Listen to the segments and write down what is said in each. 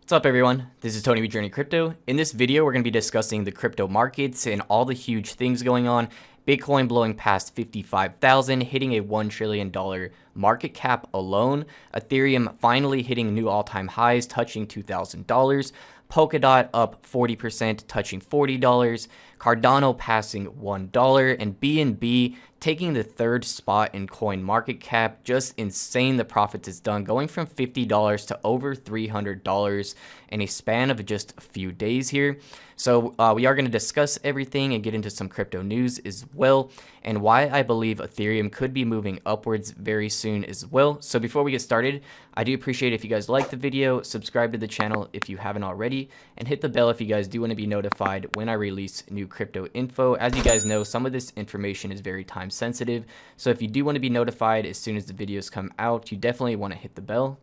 What's up everyone, this is Tony with JRNY Crypto. In this video we're going to be discussing the crypto markets and all the huge things going on. Bitcoin blowing past 55,000, hitting a $1 trillion market cap alone. Ethereum finally hitting new all-time highs, touching $2,000. Polkadot up 40%, touching $40. Cardano passing $1, and BNB taking the third spot in coin market cap. Just insane the profits it's done, going from $50 to over $300 in a span of just a few days here. So we are going to discuss everything and get into some crypto news as well, and why I believe Ethereum could be moving upwards very soon as well. So before we get started, I do appreciate if you guys like the video, subscribe to the channel if you haven't already, and hit the bell if you guys do want to be notified when I release new crypto info. As you guys know, some of this information is very time sensitive, so if you do want to be notified as soon as the videos come out, you definitely want to hit the bell.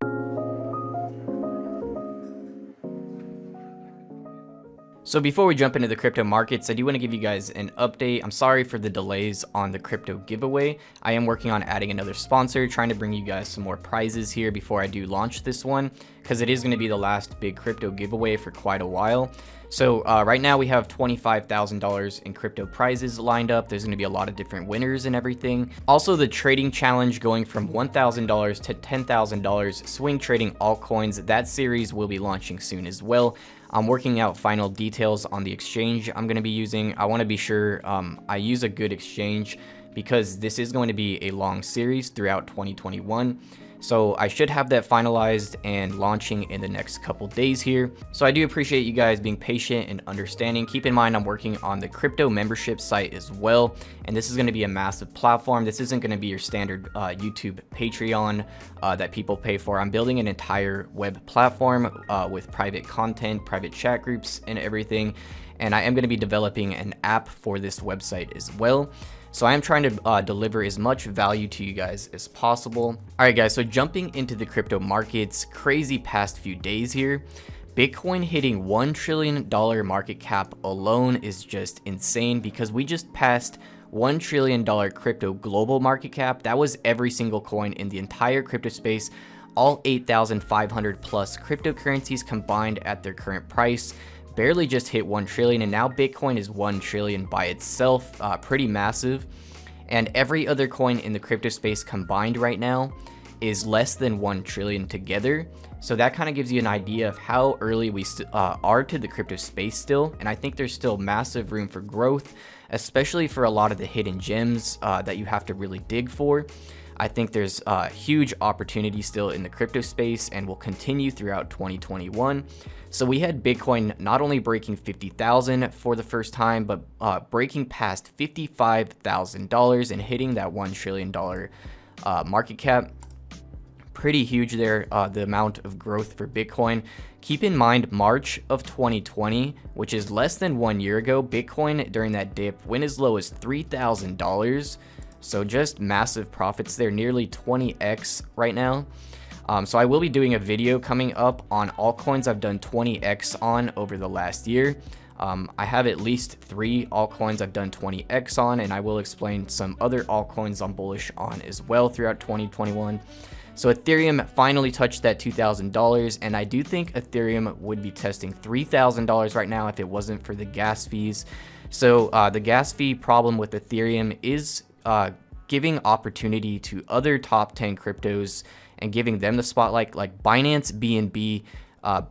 So before we jump into the crypto markets, I do want to give you guys an update. I'm sorry for the delays on the crypto giveaway. I am working on adding another sponsor, trying to bring you guys some more prizes here before I do launch this one, because it is going to be the last big crypto giveaway for quite a while. So right now we have $25,000 in crypto prizes lined up. There's going to be a lot of different winners and everything. Also, the trading challenge going from $1,000 to $10,000 swing trading altcoins. That series will be launching soon as well. I'm working out final details on the exchange I'm going to be using. I want to be sure I use a good exchange, because this is going to be a long series throughout 2021. So I should have that finalized and launching in the next couple days here. So I do appreciate you guys being patient and understanding. Keep in mind I'm working on the crypto membership site as well, and this is going to be a massive platform. This isn't going to be your standard YouTube Patreon that people pay for. I'm building an entire web platform with private content, private chat groups, and everything. And I am going to be developing an app for this website as well. So I am trying to deliver as much value to you guys as possible. All right, guys, so jumping into the crypto markets, crazy past few days here. Bitcoin hitting $1 trillion market cap alone is just insane, because we just passed $1 trillion crypto global market cap. That was every single coin in the entire crypto space, all 8,500 plus cryptocurrencies combined at their current price. Barely just hit 1 trillion, and now Bitcoin is 1 trillion by itself. Pretty massive. And every other coin in the crypto space combined right now is less than 1 trillion together. So that kind of gives you an idea of how early we are to the crypto space still. And I think there's still massive room for growth, especially for a lot of the hidden gems that you have to really dig for. I think there's huge opportunity still in the crypto space, and will continue throughout 2021. So we had Bitcoin not only breaking 50,000 for the first time, but breaking past $55,000 and hitting that $1 trillion market cap. Pretty huge there, the amount of growth for Bitcoin. Keep in mind, March of 2020, which is less than 1 year ago, Bitcoin during that dip went as low as $3,000. So just massive profits there, nearly 20x right now. So I will be doing a video coming up on altcoins I've done 20x on over the last year. I have at least 3 altcoins I've done 20x on, and I will explain some other altcoins I'm bullish on as well throughout 2021. So Ethereum finally touched that $2,000, and I do think Ethereum would be testing $3,000 right now if it wasn't for the gas fees. So the gas fee problem with Ethereum is giving opportunity to other top 10 cryptos and giving them the spotlight, like Binance BNB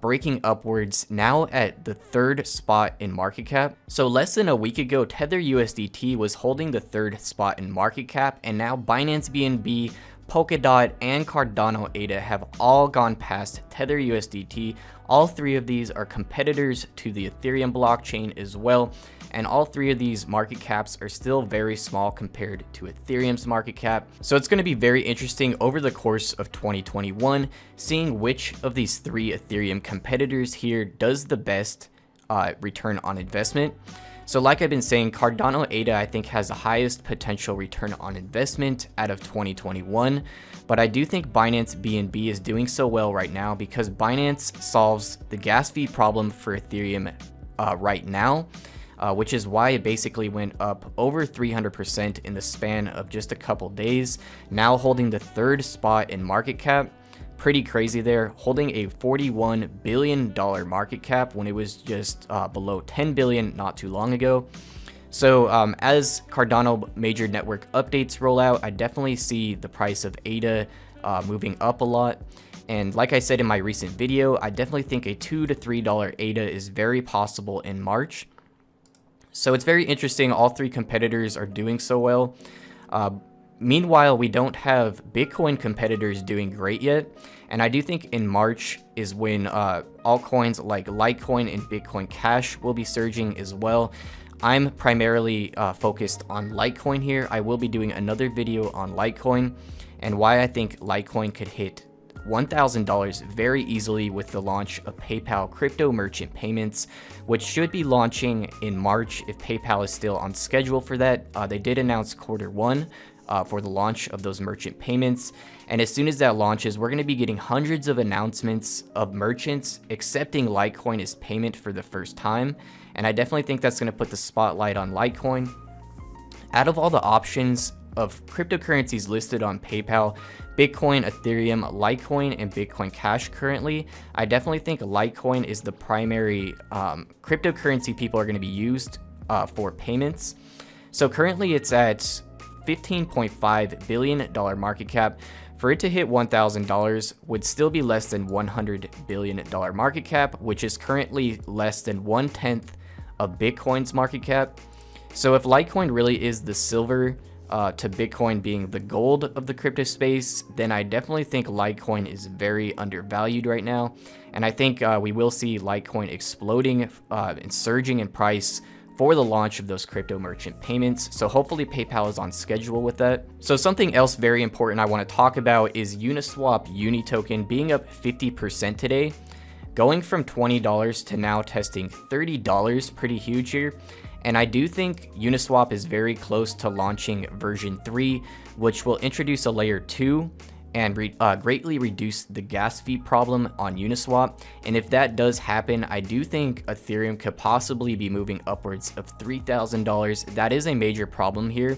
breaking upwards, now at the 3rd spot in market cap. So less than a week ago, Tether USDT was holding the 3rd spot in market cap, and now Binance BNB, Polkadot, and Cardano ADA have all gone past Tether USDT. All 3 of these are competitors to the Ethereum blockchain as well, and all 3 of these market caps are still very small compared to Ethereum's market cap. So it's going to be very interesting over the course of 2021, seeing which of these 3 Ethereum competitors here does the best return on investment. So like I've been saying, Cardano ADA I think has the highest potential return on investment out of 2021, but I do think Binance BNB is doing so well right now because Binance solves the gas fee problem for Ethereum right now, which is why it basically went up over 300% in the span of just a couple days, now holding the 3rd spot in market cap. pretty crazy there, holding a $41 billion market cap when it was just below 10 billion not too long ago. So as Cardano major network updates roll out, I definitely see the price of ADA moving up a lot. And like I said in my recent video, I definitely think a $2 to $3 ADA is very possible in March. So it's very interesting, all three competitors are doing so well. Meanwhile, we don't have Bitcoin competitors doing great yet. And I do think in March is when altcoins like Litecoin and Bitcoin Cash will be surging as well. I'm primarily focused on Litecoin here. I will be doing another video on Litecoin and why I think Litecoin could hit $1,000 very easily with the launch of PayPal crypto merchant payments, which should be launching in March if PayPal is still on schedule for that. They did announce Q1 for the launch of those merchant payments. And as soon as that launches, we're going to be getting hundreds of announcements of merchants accepting Litecoin as payment for the first time. And I definitely think that's going to put the spotlight on Litecoin. Out of all the options of cryptocurrencies listed on PayPal, Bitcoin, Ethereum, Litecoin, and Bitcoin Cash currently, I definitely think Litecoin is the primary cryptocurrency people are going to be used for payments. So currently it's at $15.5 billion market cap. For it to hit $1,000 would still be less than $100 billion market cap, which is currently less than 1/10 of Bitcoin's market cap. So if Litecoin really is the silver to Bitcoin being the gold of the crypto space, then I definitely think Litecoin is very undervalued right now. And I think we will see Litecoin exploding and surging in price for the launch of those crypto merchant payments. So hopefully PayPal is on schedule with that. So something else very important I want to talk about is Uniswap Uni token being up 50% today, going from $20 to now testing $30, pretty huge here. And I do think Uniswap is very close to launching version 3, which will introduce a layer 2 and greatly reduce the gas fee problem on Uniswap. And if that does happen, I do think Ethereum could possibly be moving upwards of $3,000. That is a major problem here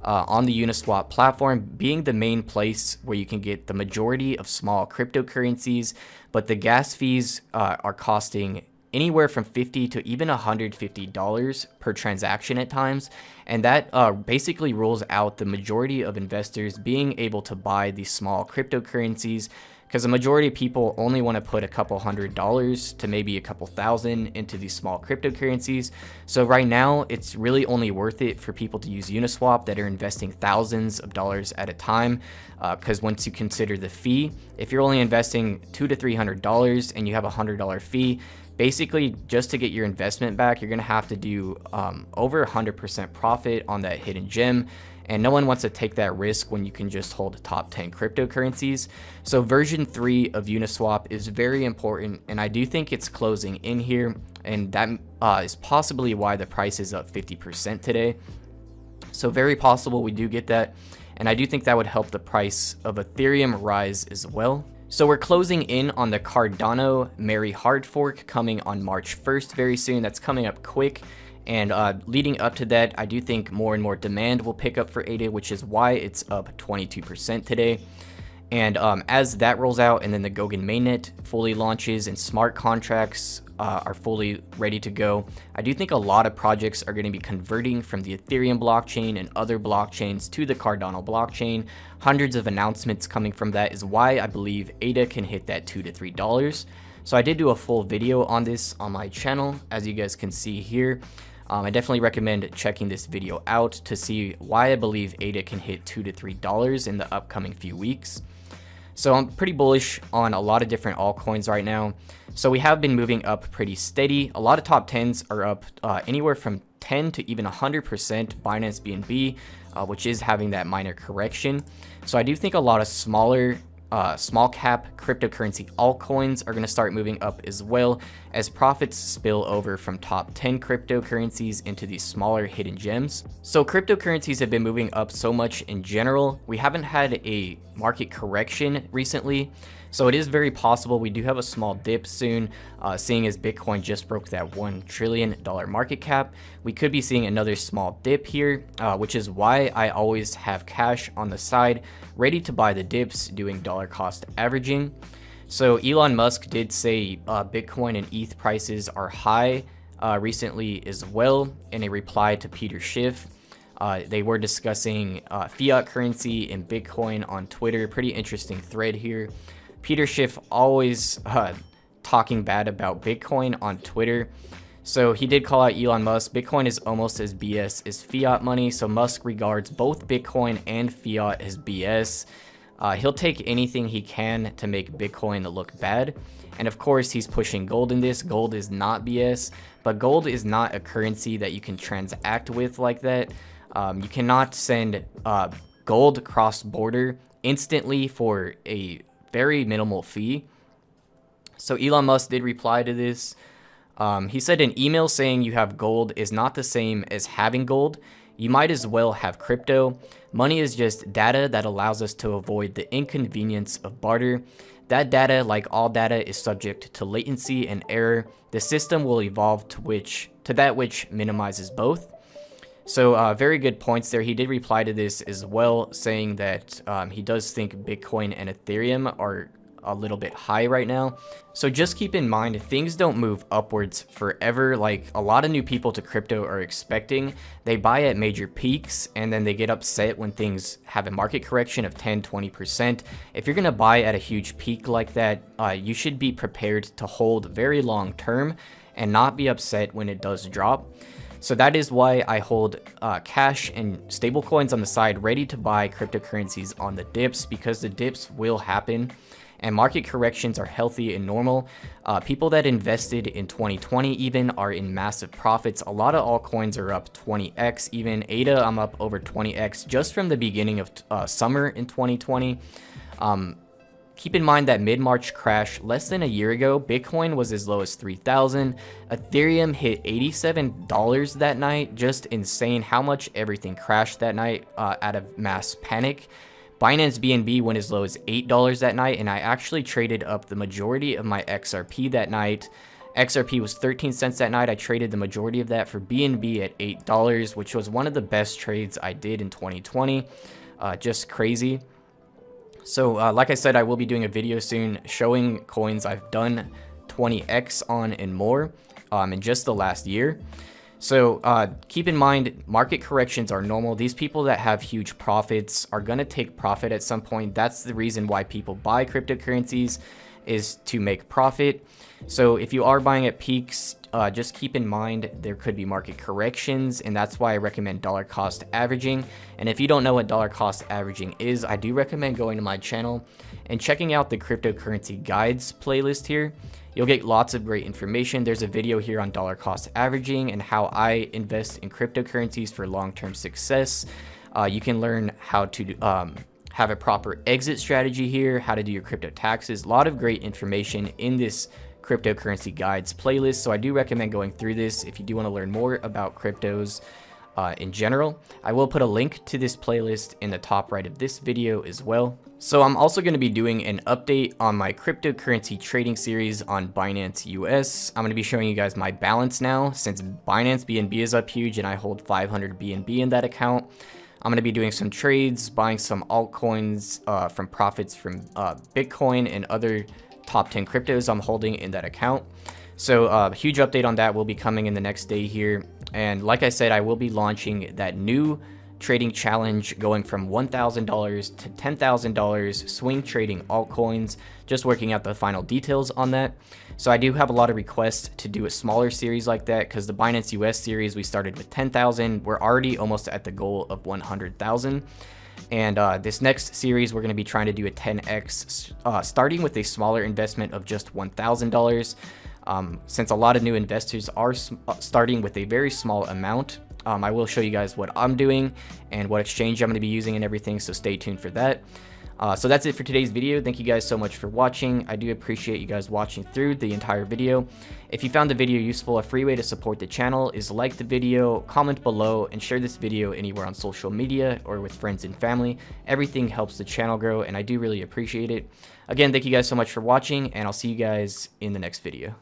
on the Uniswap platform, being the main place where you can get the majority of small cryptocurrencies, but the gas fees are costing anywhere from $50 to even $150 per transaction at times. And that basically rules out the majority of investors being able to buy these small cryptocurrencies, because the majority of people only want to put a couple $100 to maybe a couple thousand into these small cryptocurrencies. So right now, it's really only worth it for people to use Uniswap that are investing thousands of dollars at a time. Because once you consider the fee, if you're only investing $200 to $300 and you have a $100 fee, basically just to get your investment back, you're going to have to do over 100% profit on that hidden gem. And no one wants to take that risk when you can just hold the top 10 cryptocurrencies. So version 3 of Uniswap is very important, and I do think it's closing in here, and that is possibly why the price is up 50% today. So very possible we do get that, and I do think that would help the price of Ethereum rise as well. So we're closing in on the Cardano Merry hard fork coming on March 1st very soon. That's coming up quick. And leading up to that, I do think more and more demand will pick up for ADA, which is why it's up 22% today. And as that rolls out and then the Goguen mainnet fully launches and smart contracts are fully ready to go, I do think a lot of projects are going to be converting from the Ethereum blockchain and other blockchains to the Cardano blockchain. Hundreds of announcements coming from that is why I believe ADA can hit that $2 to $3. So I did do a full video on this on my channel, as you guys can see here. I definitely recommend checking this video out to see why I believe ADA can hit $2 to $3 in the upcoming few weeks. So I'm pretty bullish on a lot of different altcoins right now. So we have been moving up pretty steady. A lot of top 10s are up anywhere from 10 to even 100%. Binance BNB, which is having that minor correction. So I do think a lot of small cap cryptocurrency altcoins are going to start moving up as well, as profits spill over from top 10 cryptocurrencies into these smaller hidden gems. So cryptocurrencies have been moving up so much in general. We haven't had a market correction recently. So it is very possible we do have a small dip soon, seeing as Bitcoin just broke that $1 trillion market cap. We could be seeing another small dip here, which is why I always have cash on the side ready to buy the dips doing dollar cost averaging. So Elon Musk did say Bitcoin and ETH prices are high recently as well in a reply to Peter Schiff. They were discussing fiat currency and Bitcoin on Twitter. Pretty interesting thread here. Peter Schiff always talking bad about Bitcoin on Twitter. So he did call out Elon Musk. Bitcoin is almost as BS as fiat money. So Musk regards both Bitcoin and fiat as BS. He'll take anything he can to make Bitcoin look bad. And of course, he's pushing gold in this. Gold is not BS, but gold is not a currency that you can transact with like that. You cannot send gold cross-border instantly for a very minimal fee. So Elon Musk did reply to this. He said an email saying you have gold is not the same as having gold. You might as well have crypto. Money is just data that allows us to avoid the inconvenience of barter. That data, like all data, is subject to latency and error. The system will evolve to that which minimizes both. So very good points there. He did reply to this as well, saying that he does think Bitcoin and Ethereum are a little bit high right now. So just keep in mind, things don't move upwards forever like a lot of new people to crypto are expecting. They buy at major peaks and then they get upset when things have a market correction of 10-20%. If you're going to buy at a huge peak like that, you should be prepared to hold very long term and not be upset when it does drop. So that is why I hold cash and stablecoins on the side ready to buy cryptocurrencies on the dips, because the dips will happen and market corrections are healthy and normal. People that invested in 2020 even are in massive profits. A lot of altcoins are up 20x, even ADA I'm up over 20x just from the beginning of summer in 2020. Keep in mind that mid-March crash less than a year ago, Bitcoin was as low as 3,000. Ethereum hit $87 that night. Just insane how much everything crashed that night out of mass panic. Binance BNB went as low as $8 that night, and I actually traded up the majority of my XRP that night. XRP was 13 cents that night. I traded the majority of that for BNB at $8, which was one of the best trades I did in 2020. Just crazy. So like I said, I will be doing a video soon showing coins I've done 20x on and more in just the last year. So keep in mind, market corrections are normal. These people that have huge profits are going to take profit at some point. That's the reason why people buy cryptocurrencies, is to make profit. So if you are buying at peaks, just keep in mind there could be market corrections, and that's why I recommend dollar cost averaging. And if you don't know what dollar cost averaging is, I do recommend going to my channel and checking out the cryptocurrency guides playlist here. You'll get lots of great information. There's a video here on dollar cost averaging and how I invest in cryptocurrencies for long-term success. You can learn how to have a proper exit strategy here, how to do your crypto taxes. A lot of great information in this cryptocurrency guides playlist. So I do recommend going through this if you do want to learn more about cryptos in general. I will put a link to this playlist in the top right of this video as well. So I'm also going to be doing an update on my cryptocurrency trading series on Binance US. I'm going to be showing you guys my balance now, since Binance BNB is up huge and I hold 500 BNB in that account. I'm going to be doing some trades, buying some altcoins from profits from Bitcoin and other top 10 cryptos I'm holding in that account. So a huge update on that will be coming in the next day here. And like I said, I will be launching that new trading challenge going from $1,000 to $10,000 swing trading altcoins, just working out the final details on that. So I do have a lot of requests to do a smaller series like that, because the Binance US series we started with 10,000. We're already almost at the goal of 100,000. And this next series, we're going to be trying to do a 10x, starting with a smaller investment of just $1,000. Since a lot of new investors are starting with a very small amount, I will show you guys what I'm doing and what exchange I'm going to be using and everything, so stay tuned for that. So that's it for today's video. Thank you guys so much for watching. I do appreciate you guys watching through the entire video. If you found the video useful, a free way to support the channel is like the video, comment below, and share this video anywhere on social media or with friends and family. Everything helps the channel grow, and I do really appreciate it. Again, thank you guys so much for watching, and I'll see you guys in the next video.